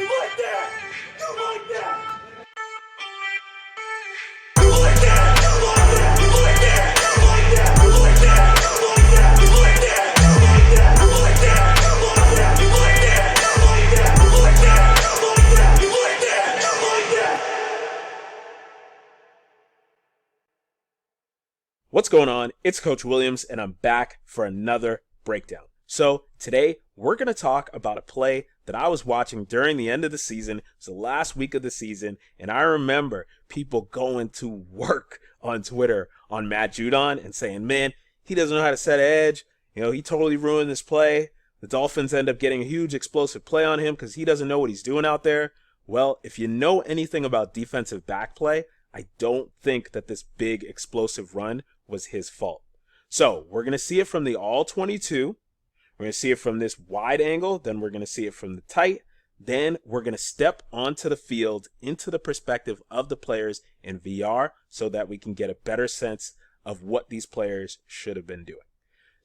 You like that? You like that? You like that? You like that? You like that? You like that? You like that? You like that? You like that? You like that? You like that? You like that? You like that? You like that? You like that? You like that? You like that? You like that? What's going on? It's Coach Williams, and I'm back for another breakdown. So today, we're going to talk about a play that I was watching during the end of the season. It's the last week of the season, and I remember people going to work on Twitter on Matt Judon and saying, man, he doesn't know how to set an edge. You know, he totally ruined this play. The Dolphins end up getting a huge explosive play on him because he doesn't know what he's doing out there. Well, if you know anything about defensive back play, I don't think that this big explosive run was his fault. So we're going to see it from the all 22. We're going to see it from this wide angle. Then we're going to see it from the tight. Then we're going to step onto the field into the perspective of the players in VR so that we can get a better sense of what these players should have been doing.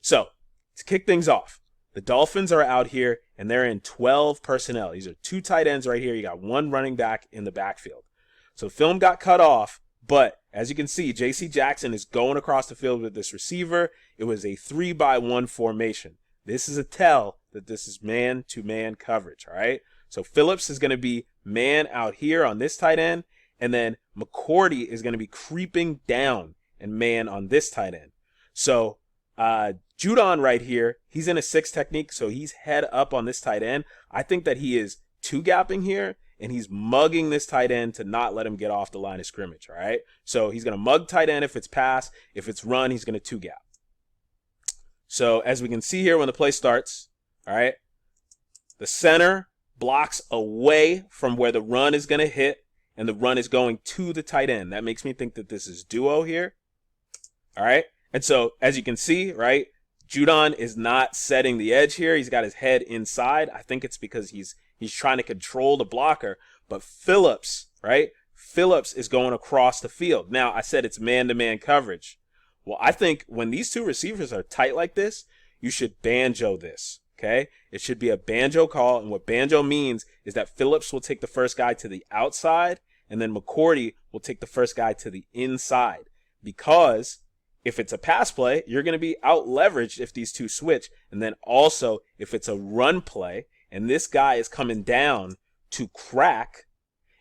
So to kick things off, the Dolphins are out here and they're in 12 personnel. These are two tight ends right here. You got one running back in the backfield. So film got cut off, but as you can see, J.C. Jackson is going across the field with this receiver. It was a 3-by-1 formation. This is a tell that this is man-to-man coverage, all right? So Phillips is going to be man out here on this tight end, and then McCourty is going to be creeping down and man on this tight end. So Judon right here, he's in a 6 technique, so he's head up on this tight end. I think that he is 2-gapping here, and he's mugging this tight end to not let him get off the line of scrimmage, all right? So he's going to mug tight end if it's pass. If it's run, he's going to 2-gap. So as we can see here when the play starts, all right, the center blocks away from where the run is going to hit, and the run is going to the tight end. That makes me think that this is duo here, all right? And so as you can see, right, Judon is not setting the edge here. He's got his head inside. I think it's because he's trying to control the blocker. But Phillips, right, Phillips is going across the field. Now, I said it's man-to-man coverage. Well, I think when these two receivers are tight like this, you should banjo this, okay? It should be a banjo call, and what banjo means is that Phillips will take the first guy to the outside, and then McCourty will take the first guy to the inside. Because if it's a pass play, you're going to be out-leveraged if these two switch, and then also if it's a run play, and this guy is coming down to crack,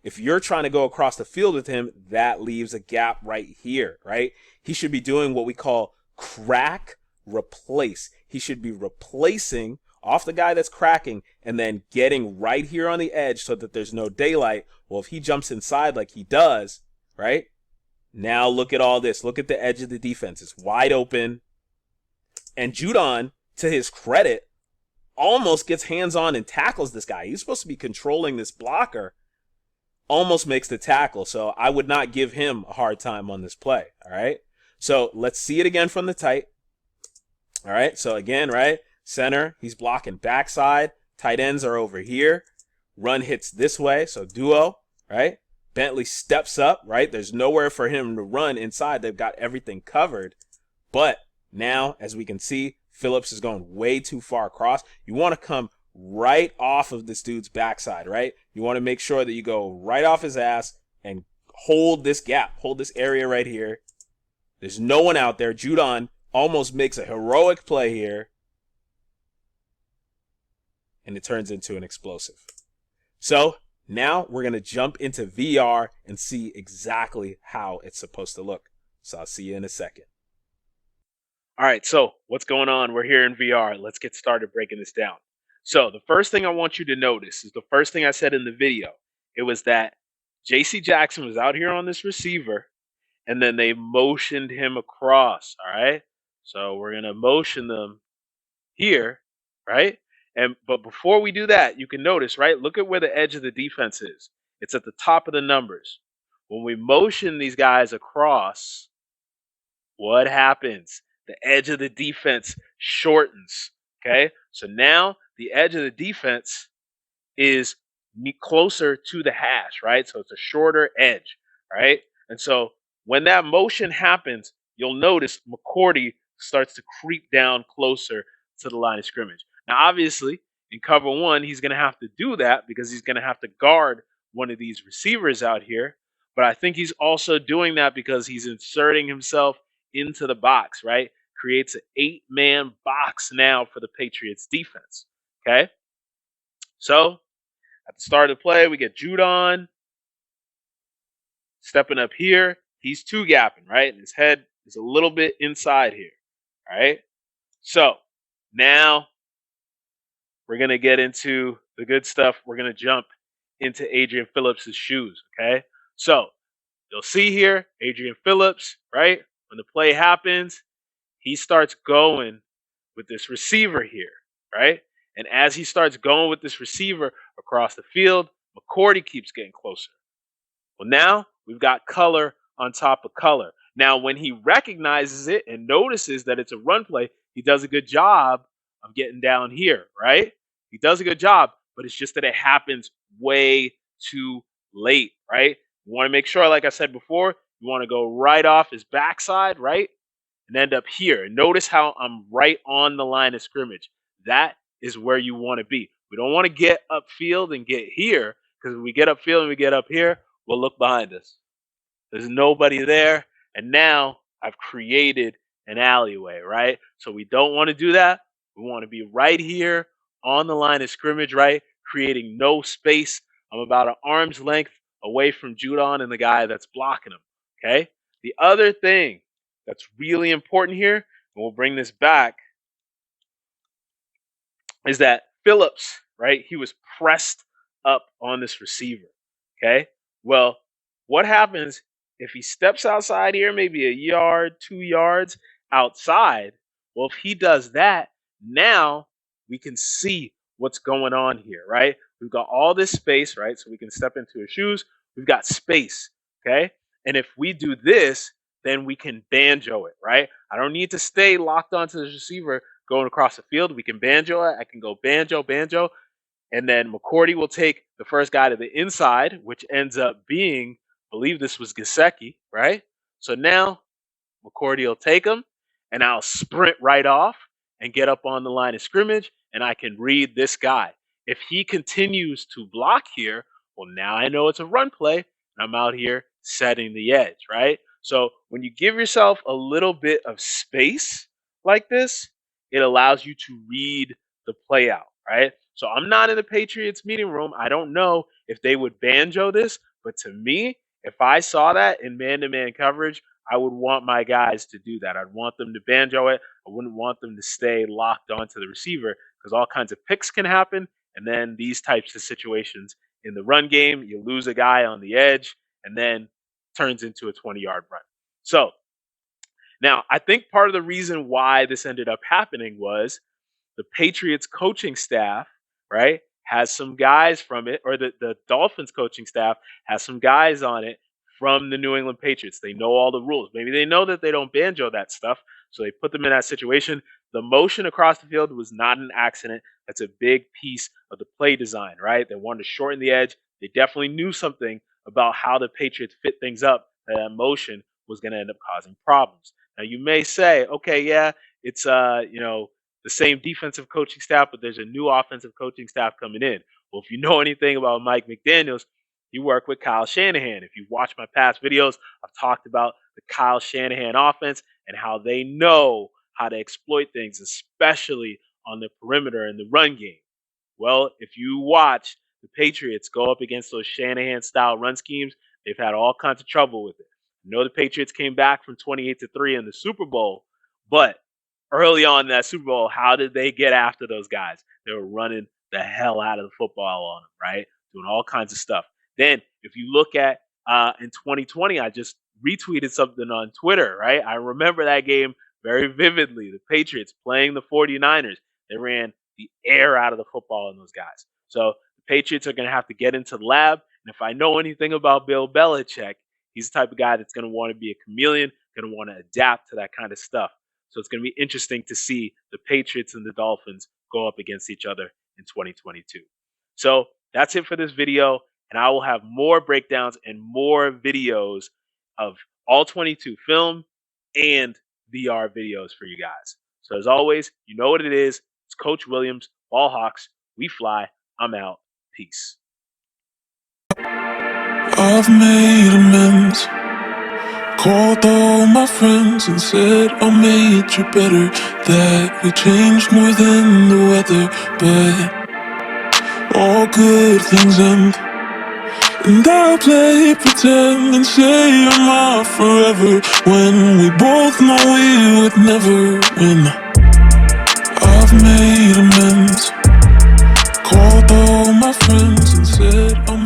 if you're trying to go across the field with him, that leaves a gap right here, right? He should be doing what we call crack, replace. He should be replacing off the guy that's cracking and then getting right here on the edge so that there's no daylight. Well, if he jumps inside like he does, right? Now look at all this. Look at the edge of the defense. It's wide open. And Judon, to his credit, almost gets hands-on and tackles this guy. He's supposed to be controlling this blocker. Almost makes the tackle, so I would not give him a hard time on this play, all right? So let's see it again from the tight. All right, so again, right, center, he's blocking backside. Tight ends are over here. Run hits this way, so duo, right? Bentley steps up, right? There's nowhere for him to run inside. They've got everything covered. But now, as we can see, Phillips is going way too far across. You want to come right off of this dude's backside, right? You want to make sure that you go right off his ass and hold this gap, hold this area right here. There's no one out there. Judon almost makes a heroic play here, and it turns into an explosive. So now we're going to jump into VR and see exactly how it's supposed to look. So I'll see you in a second. All right, so what's going on? We're here in VR. Let's get started breaking this down. So the first thing I want you to notice is the first thing I said in the video. It was that J.C. Jackson was out here on this receiver, and then they motioned him across, all right? So we're going to motion them here, right? But before we do that, you can notice, right? Look at where the edge of the defense is. It's at the top of the numbers. When we motion these guys across, what happens? The edge of the defense shortens, okay? So now the edge of the defense is closer to the hash, right? So it's a shorter edge, right? And so when that motion happens, you'll notice McCourty starts to creep down closer to the line of scrimmage. Now, obviously, in cover one, he's going to have to do that because he's going to have to guard one of these receivers out here. But I think he's also doing that because he's inserting himself into the box, right? Creates an 8-man box now for the Patriots defense. Okay. So at the start of the play, we get Judon stepping up here. He's two gapping, right? And his head is a little bit inside here. All right. So now we're going to get into the good stuff. We're going to jump into Adrian Phillips' shoes. Okay. So you'll see here, Adrian Phillips, right? When the play happens, he starts going with this receiver here, right? And as he starts going with this receiver across the field, McCourty keeps getting closer. Well, now we've got color on top of color. Now, when he recognizes it and notices that it's a run play, he does a good job of getting down here, right? He does a good job, but it's just that it happens way too late, right? You want to make sure, like I said before, you want to go right off his backside, right? And end up here. And notice how I'm right on the line of scrimmage. That is where you want to be. We don't want to get upfield and get here, because if we get upfield and we get up here, we'll look behind us. There's nobody there. And now I've created an alleyway, right? So we don't want to do that. We want to be right here on the line of scrimmage, right? Creating no space. I'm about an arm's length away from Judon and the guy that's blocking him, okay? The other thing that's really important here, and we'll bring this back, is that Phillips, right? He was pressed up on this receiver, okay? Well, what happens if he steps outside here, maybe a yard, 2 yards outside? Well, if he does that, now we can see what's going on here, right? We've got all this space, right? So we can step into his shoes. We've got space, okay? And if we do this, then we can banjo it, right? I don't need to stay locked onto the receiver going across the field. We can banjo it. I can go banjo, banjo. And then McCourty will take the first guy to the inside, which ends up being, I believe this was Gesicki, right? So now McCourty will take him, and I'll sprint right off and get up on the line of scrimmage, and I can read this guy. If he continues to block here, well, now I know it's a run play, and I'm out here setting the edge, right? So when you give yourself a little bit of space like this, it allows you to read the play out, right? So I'm not in the Patriots meeting room. I don't know if they would banjo this, but to me, if I saw that in man-to-man coverage, I would want my guys to do that. I'd want them to banjo it. I wouldn't want them to stay locked onto the receiver, because all kinds of picks can happen. And then these types of situations in the run game, you lose a guy on the edge and then turns into a 20-yard run. So now I think part of the reason why this ended up happening was the Patriots coaching staff, right, has some guys from it, or the Dolphins coaching staff has some guys on it from the New England Patriots. They know all the rules. Maybe they know that they don't banjo that stuff, so they put them in that situation. The motion across the field was not an accident. That's a big piece of the play design, right? They wanted to shorten the edge. They definitely knew something about how the Patriots fit things up, that motion was going to end up causing problems. Now, you may say, okay, yeah, it's the same defensive coaching staff, but there's a new offensive coaching staff coming in. Well, if you know anything about Mike McDaniels, he worked with Kyle Shanahan. If you've watched my past videos, I've talked about the Kyle Shanahan offense and how they know how to exploit things, especially on the perimeter and the run game. Well, if you watch the Patriots go up against those Shanahan-style run schemes, they've had all kinds of trouble with it. I know the Patriots came back from 28-3 in the Super Bowl, but early on in that Super Bowl, how did they get after those guys? They were running the hell out of the football on them, right? Doing all kinds of stuff. Then, if you look at in 2020, I just retweeted something on Twitter, right? I remember that game very vividly. The Patriots playing the 49ers. They ran the air out of the football on those guys. So the Patriots are going to have to get into the lab. And if I know anything about Bill Belichick, he's the type of guy that's going to want to be a chameleon, going to want to adapt to that kind of stuff. So it's going to be interesting to see the Patriots and the Dolphins go up against each other in 2022. So that's it for this video. And I will have more breakdowns and more videos of all 22 film and VR videos for you guys. So as always, you know what it is. It's Coach Williams, Ball Hawks. We fly. I'm out. Peace. I've made amends, called all my friends and said I made you better, that we changed more than the weather, but all good things end, and I'll play pretend and say I'm out forever, when we both know we would never win. I've made amends, called all my friends and said I'm